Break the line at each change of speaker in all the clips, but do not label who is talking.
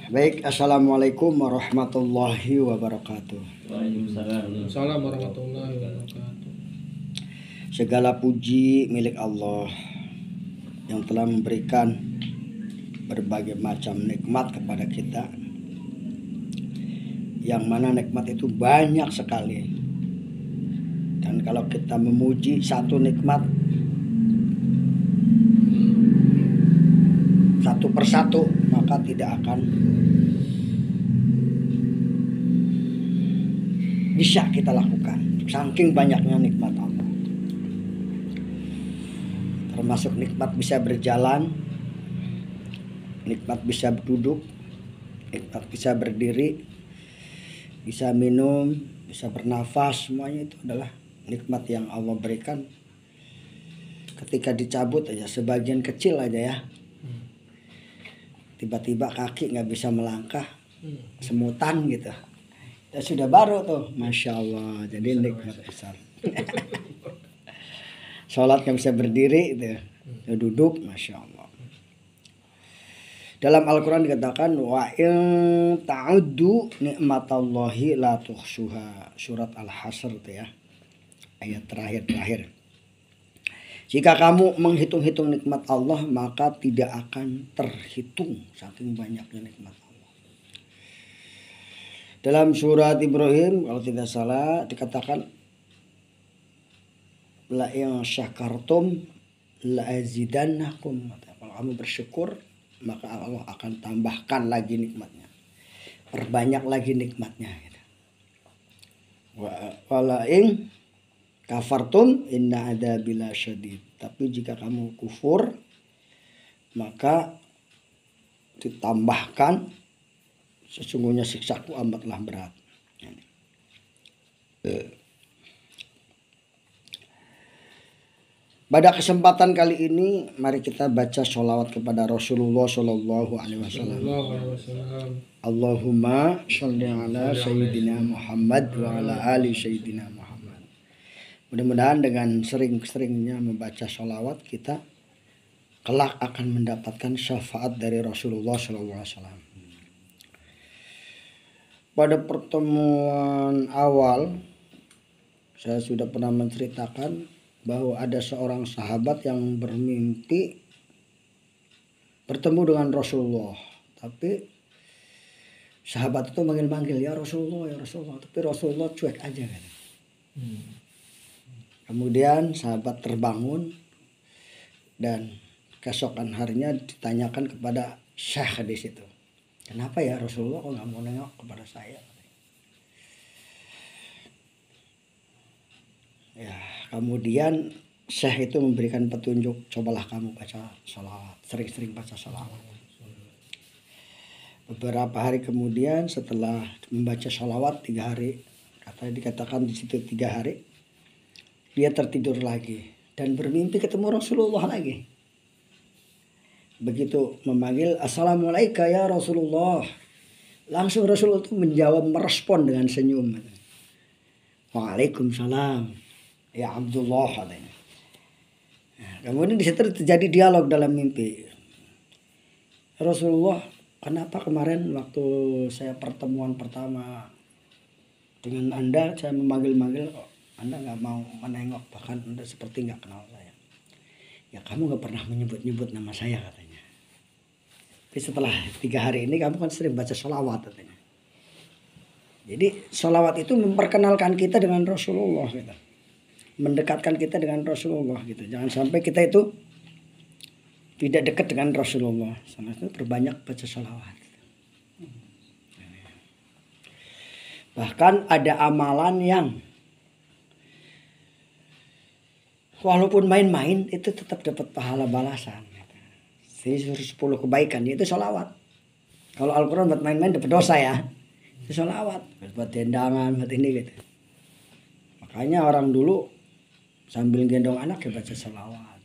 Baik, assalamualaikum warahmatullahi wabarakatuh.
Waalaikumsalam warahmatullahi wabarakatuh.
Segala puji milik Allah yang telah memberikan berbagai macam nikmat kepada kita, yang mana nikmat itu banyak sekali. Dan kalau kita memuji satu nikmat satu persatu, maka tidak akan bisa kita lakukan, saking banyaknya nikmat Allah. Termasuk nikmat bisa berjalan, nikmat bisa duduk, nikmat bisa berdiri, bisa minum, bisa bernafas. Semuanya itu adalah nikmat yang Allah berikan. Ketika dicabut aja, sebagian kecil aja ya, tiba-tiba kaki nggak bisa melangkah, semutan gitu, ya sudah baru tuh, masya Allah. Jadi nikmat besar. Sholat nggak bisa berdiri gitu, ya duduk, masya Allah. Dalam Al-Quran dikatakan wa in ta'uddu ni'matallahi la tuhsuha, surat Al-Hasr itu ya, ayat terakhir. Jika kamu menghitung-hitung nikmat Allah, maka tidak akan terhitung saking banyaknya nikmat Allah. Dalam surat Ibrahim kalau tidak salah dikatakan la in syakartum la azidannakum. Kalau kamu bersyukur, maka Allah akan tambahkan lagi nikmatnya, perbanyak lagi nikmatnya. Wala in kafartum inna adzabil syadid. Tapi jika kamu kufur, maka ditambahkan sesungguhnya siksaku amatlah berat. Pada kesempatan kali ini, mari kita baca sholawat kepada Rasulullah Shallallahu Alaihi Wasallam. Allahumma sholli ala Sayyidina Muhammad wa ala ali Sayyidina Muhammad. Mudah-mudahan dengan sering-seringnya membaca sholawat, kita kelak akan mendapatkan syafaat dari Rasulullah Shallallahu Alaihi Wasallam. Pada pertemuan awal, saya sudah pernah menceritakan bahwa ada seorang sahabat yang bermimpi bertemu dengan Rasulullah. Tapi sahabat itu manggil-manggil, ya Rasulullah, ya Rasulullah. Tapi Rasulullah cuek aja kan. Kemudian sahabat terbangun dan keesokan harinya ditanyakan kepada Syekh di situ. Kenapa ya Rasulullah kok nggak mau nengok kepada saya? Ya, kemudian Syekh itu memberikan petunjuk, cobalah kamu baca sholawat, sering-sering baca sholawat. Beberapa hari kemudian setelah membaca sholawat 3 hari, dikatakan di situ 3 hari, dia tertidur lagi dan bermimpi ketemu Rasulullah lagi. Begitu memanggil, assalamualaikum ya Rasulullah, langsung Rasulullah itu menjawab, merespon dengan senyum. Waalaikumsalam ya Abdullah. Nah, kemudian di situ terjadi dialog dalam mimpi. Rasulullah, kenapa kemarin waktu saya pertemuan pertama dengan Anda, saya memanggil-manggil, Anda nggak mau menengok, bahkan Anda seperti nggak kenal saya. Ya kamu nggak pernah menyebut-nyebut nama saya katanya. Tapi setelah 3 hari ini kamu kan sering baca sholawat katanya. Jadi sholawat itu memperkenalkan kita dengan Rasulullah gitu. Mendekatkan kita dengan Rasulullah gitu. Jangan sampai kita itu tidak dekat dengan Rasulullah. Sama itu perbanyak baca sholawat. Bahkan ada amalan yang walaupun main-main itu tetap dapat pahala balasan. Jadi 10 kebaikan, yaitu sholawat. Kalau Al-Quran buat main-main dapat dosa ya. Itu sholawat, buat dendangan, buat ini gitu. Makanya orang dulu sambil gendong anak ya baca sholawat.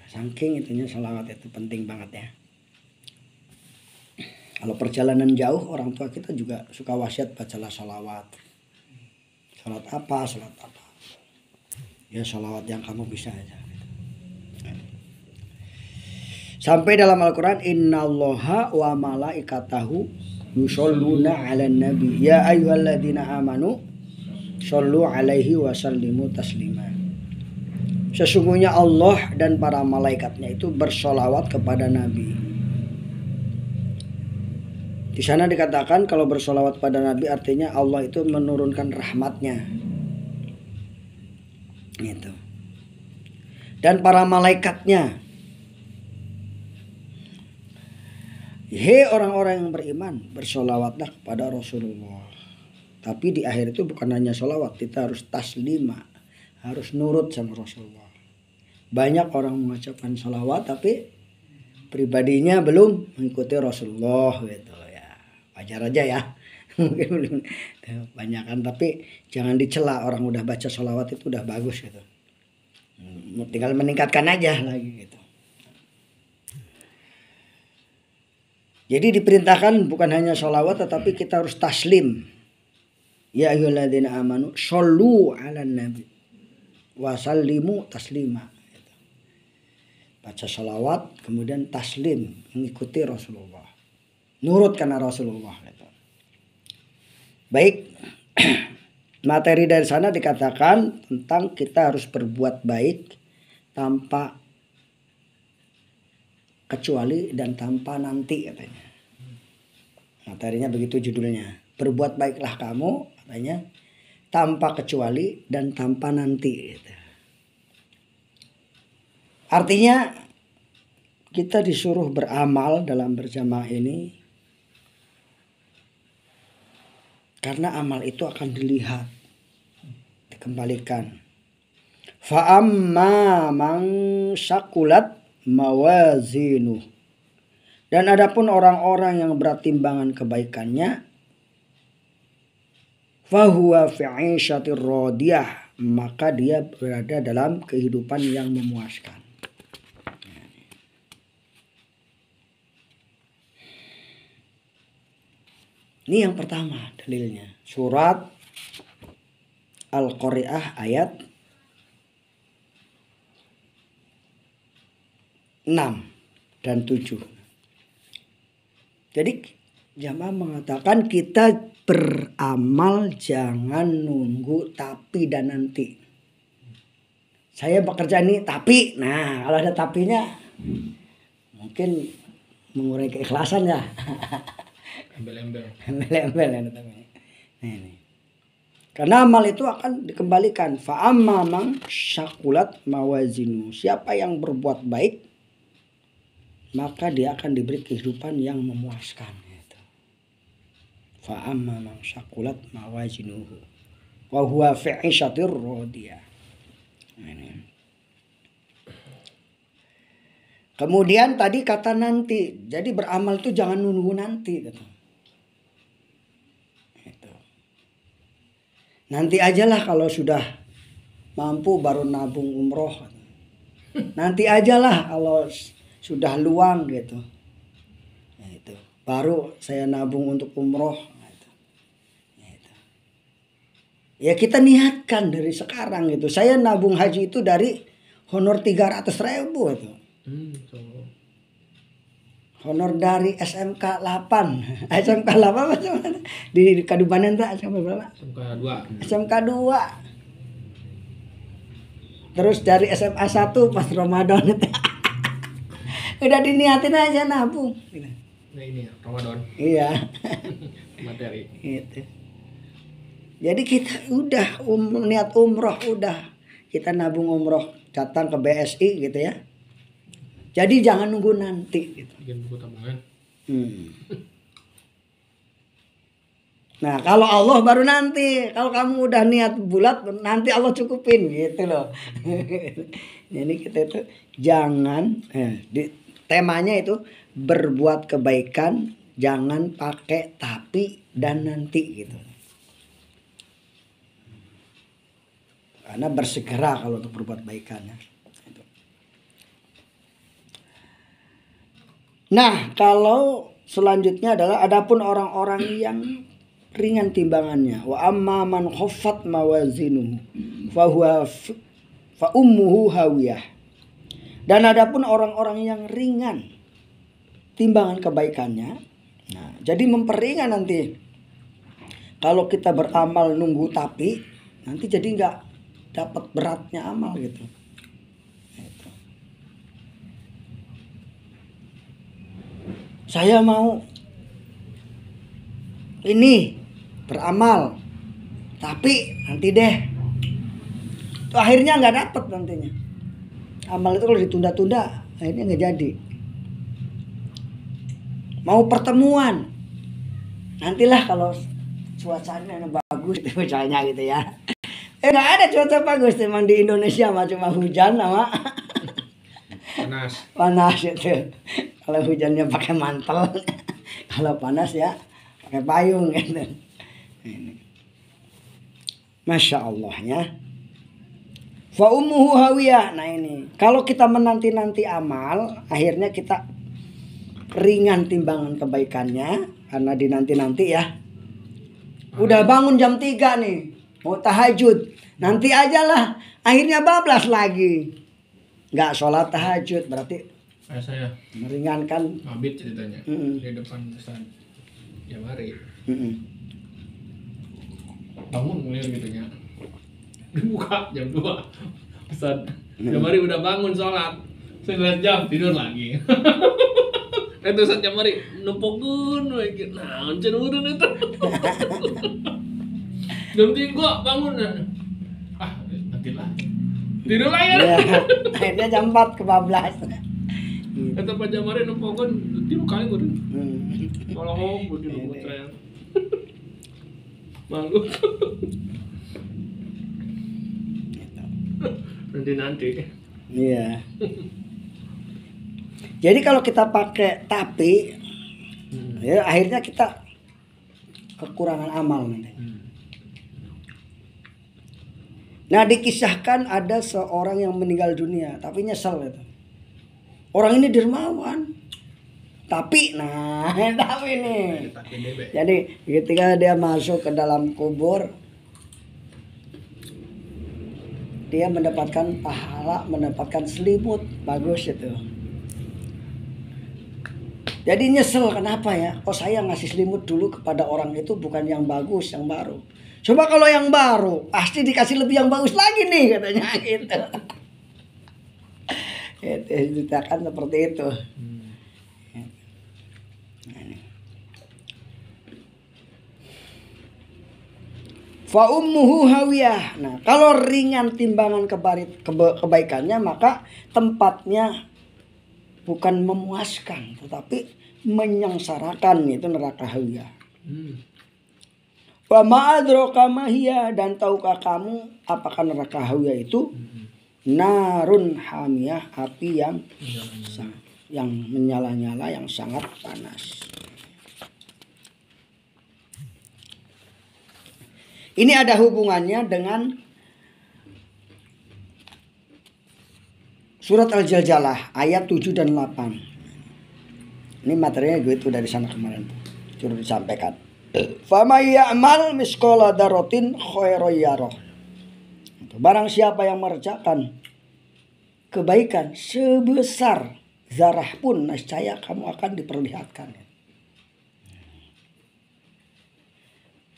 Saking itunya sholawat itu penting banget ya. Kalau perjalanan jauh, orang tua kita juga suka wasiat bacalah sholawat. Sholat apa, ya sholawat yang kamu bisa aja. Sampai dalam Al-Quran, innallaha wa malaikatahu yusholluna 'alan nabi ya ayyuhalladzina amanu shollu 'alaihi wa sallimu taslima. Sesungguhnya Allah dan para malaikatnya itu bersolawat kepada Nabi. Di sana dikatakan kalau bersolawat pada Nabi artinya Allah itu menurunkan rahmatnya. Gitu. Dan para malaikatnya. Hei orang-orang yang beriman, bersolawatlah kepada Rasulullah. Tapi di akhir itu bukan hanya solawat, kita harus taslima, harus nurut sama Rasulullah. Banyak orang mengucapkan solawat tapi pribadinya belum mengikuti Rasulullah gitu. Wajar aja ya. Mungkin belum banyakan, tapi jangan dicela, orang udah baca sholawat itu udah bagus gitu. Tinggal meningkatkan aja lagi gitu. Jadi diperintahkan bukan hanya sholawat tetapi kita harus taslim. Ya ayyuhalladzina amanu shollu 'alan nabi wa sallimu taslima. Baca sholawat kemudian taslim, mengikuti Rasulullah. Nurut karena Rasulullah. Baik, materi dari sana dikatakan tentang kita harus berbuat baik tanpa kecuali dan tanpa nanti katanya. Materinya begitu judulnya. Berbuat baiklah kamu katanya tanpa kecuali dan tanpa nanti. Artinya kita disuruh beramal dalam berjamaah ini. Karena amal itu akan dilihat, dikembalikan. Fa'amma man syakulat mawazinu. Dan adapun orang-orang yang berat timbangan kebaikannya, fahuwa fi'ishatir radiyah, maka dia berada dalam kehidupan yang memuaskan. Ini yang pertama dalilnya. Surat Al-Qari'ah ayat 6 dan 7. Jadi jamaah mengatakan kita beramal jangan nunggu tapi dan nanti. Saya bekerja ini tapi, nah kalau ada tapinya mungkin mengurangi keikhlasan ya.
Embel-embel
ya namanya. Nah, ini. Karena amal itu akan dikembalikan. Fa'amma man syakulat mawazinu. Siapa yang berbuat baik maka dia akan diberi kehidupan yang memuaskan. Fa'amma man syakulat mawazinuhu wa huwa fi'ishatir radiyah. Ini. Kemudian tadi kata nanti. Jadi beramal itu jangan nunggu nanti gitu. Nanti ajalah kalau sudah mampu baru nabung umroh. Nanti ajalah kalau sudah luang gitu. Nah, itu. Baru saya nabung untuk umroh. Gitu. Gitu. Ya kita niatkan dari sekarang gitu. Saya nabung haji itu dari honor 300.000 itu. Honor dari SMK 8. SMK 8 macam mana? Di Kadupaten tak SMK berapa?
SMK 2.
SMK 2. Terus dari SMA 1 pas Ramadan itu. Udah diniatin aja nabung.
Nah ini Ramadan.
Iya.
Materi.
Gitu. Jadi kita udah niat umroh udah. Kita nabung umroh datang ke BSI gitu ya. Jadi jangan nunggu nanti gitu.
Bikin buku tabungan.
Nah kalau Allah baru nanti. Kalau kamu udah niat bulat nanti Allah cukupin gitu loh. Jadi kita itu jangan temanya itu berbuat kebaikan jangan pakai tapi dan nanti gitu. Karena bersegera kalau untuk berbuat kebaikannya. Nah, kalau selanjutnya adalah adapun orang-orang yang ringan timbangannya. Wa amma man khaffat mawazinuhu fa ummuhu hawiyah. Dan adapun orang-orang yang ringan timbangan kebaikannya, nah jadi memperingan nanti. Kalau kita beramal nunggu tapi, nanti jadi nggak dapat beratnya amal gitu. Gitu. Saya mau ini beramal, tapi nanti deh. Akhirnya nggak dapat nantinya. Amal itu kalau ditunda-tunda, akhirnya nggak jadi. Mau pertemuan, nantilah kalau cuacanya bagus misalnya gitu ya. Nggak ada cuaca bagus memang di Indonesia mah cuma hujan sama panas itu. Kalau hujannya pakai mantel, kalau panas ya pakai payung gitu. Masya Allah ya. Fa ummuhu hawiyah. Nah ini, kalau kita menanti-nanti amal, akhirnya kita ringan timbangan kebaikannya karena dinanti-nanti ya. Udah bangun jam 3 nih, mau tahajud. Nanti aja lah, akhirnya bablas lagi. Nggak sholat tahajud, berarti
saya
meringankan.
mabit ceritanya di depan Ustaz Jamari. Bangun ngeliat gitu nya. Dibuka jam 2. Ustaz Jamari udah bangun sholat. Saya lihat jam tidur lagi. Itu Ustaz Jamari numpukun lagi. Nah, encen urun itu. Jam 3 bangun. Ah, nanti lah. Tidur lagi.
Ya, akhirnya jam 4 kebablas.
Kata Pak Jamari numpukun tidur kali urun. Kalau mau tidur saya. Malu. Nanti.
Iya. Jadi kalau kita pakai tapi, ya akhirnya kita kekurangan amal nanti. Nah dikisahkan ada seorang yang meninggal dunia, tapi nyesel itu. Orang ini dermawan, tapi tapi nih. Jadi ketika dia masuk ke dalam kubur, dia mendapatkan pahala, mendapatkan selimut bagus itu. Jadi nyesel, kenapa ya? Oh saya ngasih selimut dulu kepada orang itu bukan yang bagus, yang baru. Coba kalau yang baru, pasti dikasih lebih yang bagus lagi nih katanya gitu. Itu diceritakan seperti itu. Fa ummuhu hawiyah. Nah, kalau ringan timbangan kebaikannya, maka tempatnya bukan memuaskan, tetapi menyengsarakan, itu neraka hawiyah. Wa ma'adraka mahiyah, dan tahukah kamu apakah neraka hawiyah itu? Narun hamiyah, api yang menyala-nyala, yang sangat panas. Ini ada hubungannya dengan surat Al-Zalzalah ayat 7 dan 8. Ini materinya gue itu dari sana kemarin sudah disampaikan. Famay ya'mal misqala dzarratin khairan yarah. Barang siapa yang mengerjakan kebaikan sebesar zarah pun, niscaya kamu akan diperlihatkan.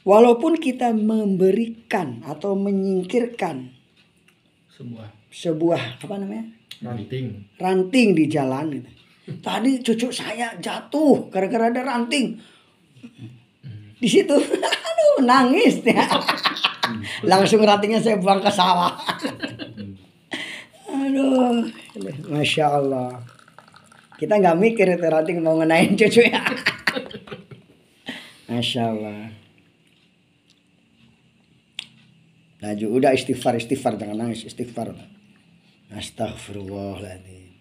Walaupun kita memberikan atau menyingkirkan sebuah apa namanya? Ranting di jalan gitu. Tadi cucu saya jatuh gara-gara ada ranting. Di situ aduh nangis ya. Langsung rantingnya saya buang ke sawah. Aduh, Masya Allah. Kita nggak mikir itu ranting mau ngenain cucu ya. Masya Allah. Nah, udah istighfar, jangan nangis, istighfar. Astagfirullahaladzim.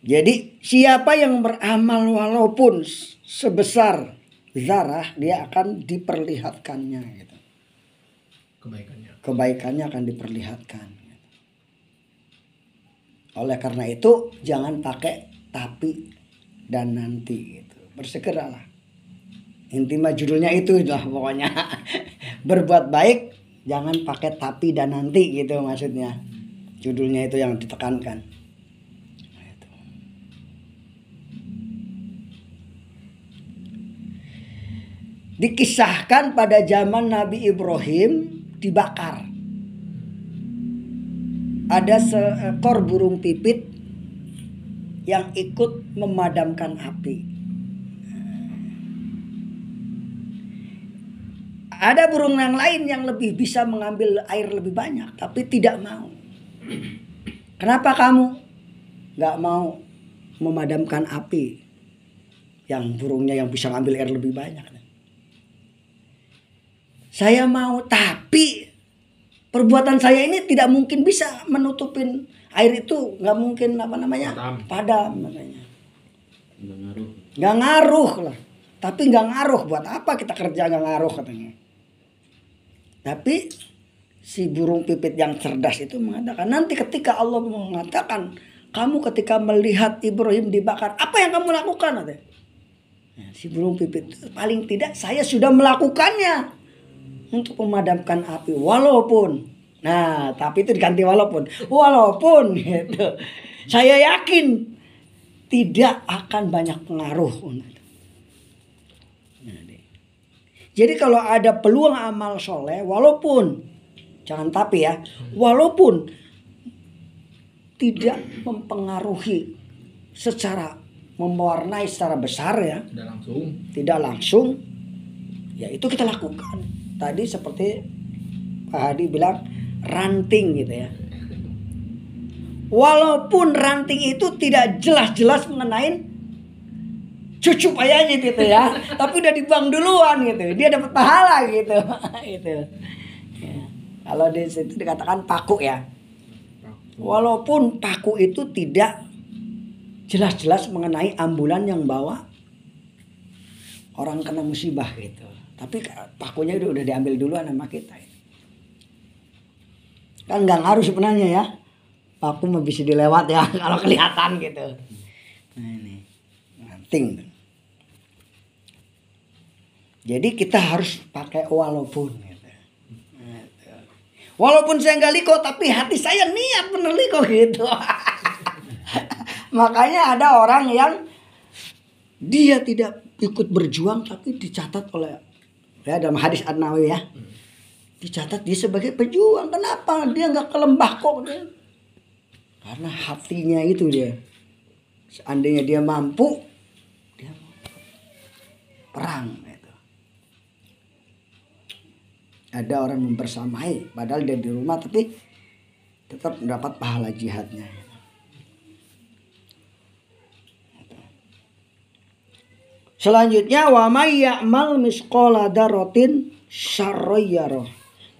Jadi siapa yang beramal walaupun sebesar zarah, dia akan diperlihatkannya gitu. Kebaikannya akan diperlihatkan. Oleh karena itu jangan pakai tapi dan nanti gitu. Bersegeralah. Intinya judulnya itu lah pokoknya. Berbuat baik Jangan pakai tapi dan nanti gitu maksudnya. Judulnya itu yang ditekankan. Dikisahkan pada zaman Nabi Ibrahim dibakar. Ada seekor burung pipit yang ikut memadamkan api. Ada burung yang lain yang lebih bisa mengambil air lebih banyak, tapi tidak mau. Kenapa kamu nggak mau memadamkan api? Yang burungnya yang bisa ngambil air lebih banyak. Saya mau, tapi perbuatan saya ini tidak mungkin bisa menutupin air itu, nggak mungkin padam makanya. Nggak ngaruh lah. Tapi nggak ngaruh, buat apa kita kerja nggak ngaruh katanya. Tapi si burung pipit yang cerdas itu mengatakan, nanti ketika Allah mengatakan, kamu ketika melihat Ibrahim dibakar, apa yang kamu lakukan? Si burung pipit, paling tidak saya sudah melakukannya untuk memadamkan api, walaupun. Nah, tapi itu diganti walaupun gitu. Saya yakin tidak akan banyak pengaruh. Jadi kalau ada peluang amal soleh, walaupun, jangan tapi ya, walaupun tidak mempengaruhi secara, mewarnai secara besar ya, tidak langsung, ya itu kita lakukan. Tadi seperti Pak Hadi bilang, ranting gitu ya. Walaupun ranting itu tidak jelas-jelas mengenai cucu ayahnya gitu ya, tapi udah dibuang duluan gitu, dia dapat pahala gitu. Itu. Ya. Kalau di situ dikatakan paku ya, walaupun paku itu tidak jelas-jelas mengenai ambulan yang bawa orang kena musibah gitu, tapi pakunya udah diambil duluan sama kita. Kan nggak ngaruh sebenarnya ya, paku mah bisa dilewat ya kalau kelihatan gitu. Nah ini ranting. Jadi kita harus pakai walaupun gitu. Walaupun saya nggak liko, tapi hati saya niat bener liko gitu. Makanya ada orang yang dia tidak ikut berjuang, tapi dicatat oleh, ya dalam hadis An-Nawawi ya, dicatat dia sebagai pejuang. Kenapa? Dia nggak ke lembah kok dia. Karena hatinya itu dia. Seandainya dia mampu, dia perang. Ada orang mempersamai, padahal dia di rumah tapi tetap mendapat pahala jihadnya. Selanjutnya, wa may ya'mal misqala dzarratin syarran yarah.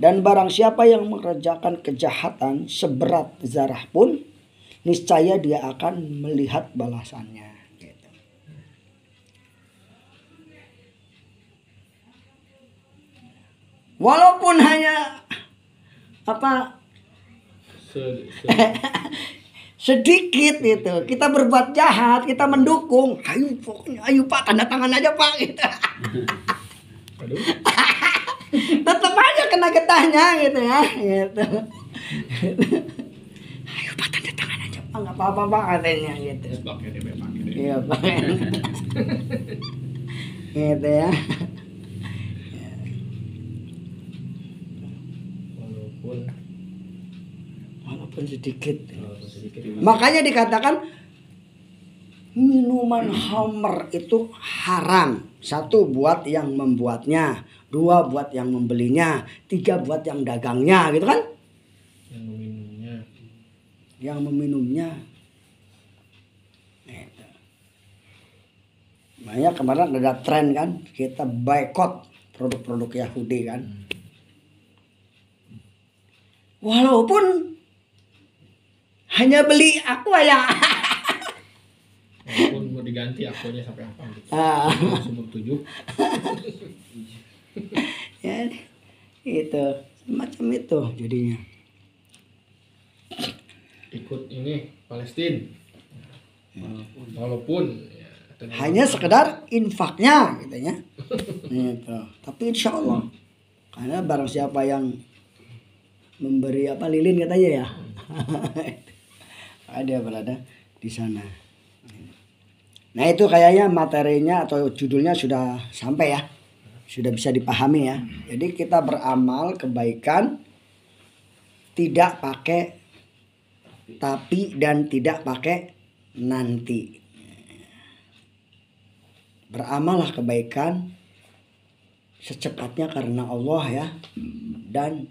Dan barang siapa yang mengerjakan kejahatan seberat zarah pun, niscaya dia akan melihat balasannya. Walaupun hanya sedikit itu, kita berbuat jahat, kita mendukung, ayo Pak, tanda tangan aja Pak gitu. Tetap aja kena getahnya gitu ya gitu. Ayo Pak, tanda tangan aja Pak, nggak apa-apa Pak katanya gitu. Iya Pak. Gitu ya. Walaupun sedikit. Makanya dikatakan minuman khamr itu haram. 1 buat yang membuatnya, 2 buat yang membelinya, 3 buat yang dagangnya, gitu kan? Yang meminumnya. Gitu. Makanya kemarin ada tren kan, kita boykot produk-produk Yahudi kan. Walaupun hanya beli aqua ya.
Walaupun mau diganti aquanya sampai apa gitu. Sumur 7.
Ya, itu semacam itu jadinya.
Ikut ini Palestina. Walaupun ya,
hanya sekedar infaknya gitu ya. Gitu. Tapi insya Allah, karena barang siapa yang memberi apa lilin katanya ya. Ada berada di sana. Nah itu kayaknya materinya atau judulnya sudah sampai ya, sudah bisa dipahami ya. Jadi kita beramal kebaikan tidak pakai tapi dan tidak pakai nanti. Beramallah kebaikan secepatnya karena Allah ya, dan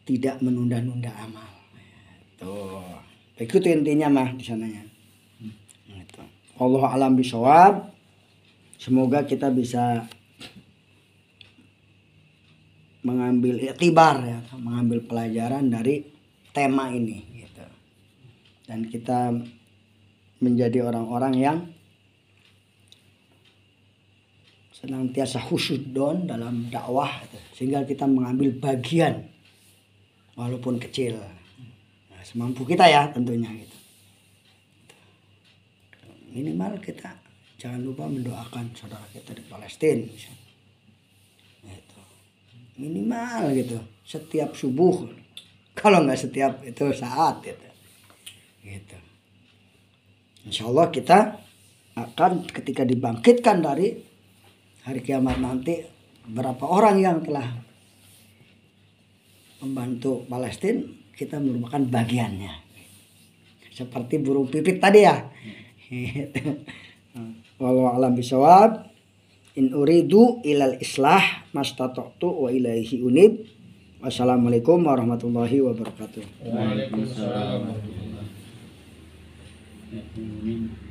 tidak menunda-nunda amal. Tuh, itu intinya mah di sananya. Gitu. Allah alam bisawab. Semoga kita bisa mengambil iktibar ya, mengambil pelajaran dari tema ini gitu. Dan kita menjadi orang-orang yang senantiasa khusyudon dalam dakwah gitu. Sehingga kita mengambil bagian walaupun kecil. Nah, semampu kita ya tentunya gitu. Minimal kita jangan lupa mendoakan saudara kita di Palestina. Gitu. Minimal gitu, setiap subuh. Kalau nggak setiap itu saat gitu. Gitu. Insya Allah kita akan ketika dibangkitkan dari hari kiamat nanti, berapa orang yang telah membantu Palestina, kita merupakan bagiannya. Seperti burung pipit tadi ya. Wallahu a'lam bishawab. In uridu ilal islah mastata'tu wa ilaihi unib. Wassalamualaikum warahmatullahi wabarakatuh.
Waalaikumsalam warahmatullahi wabarakatuh.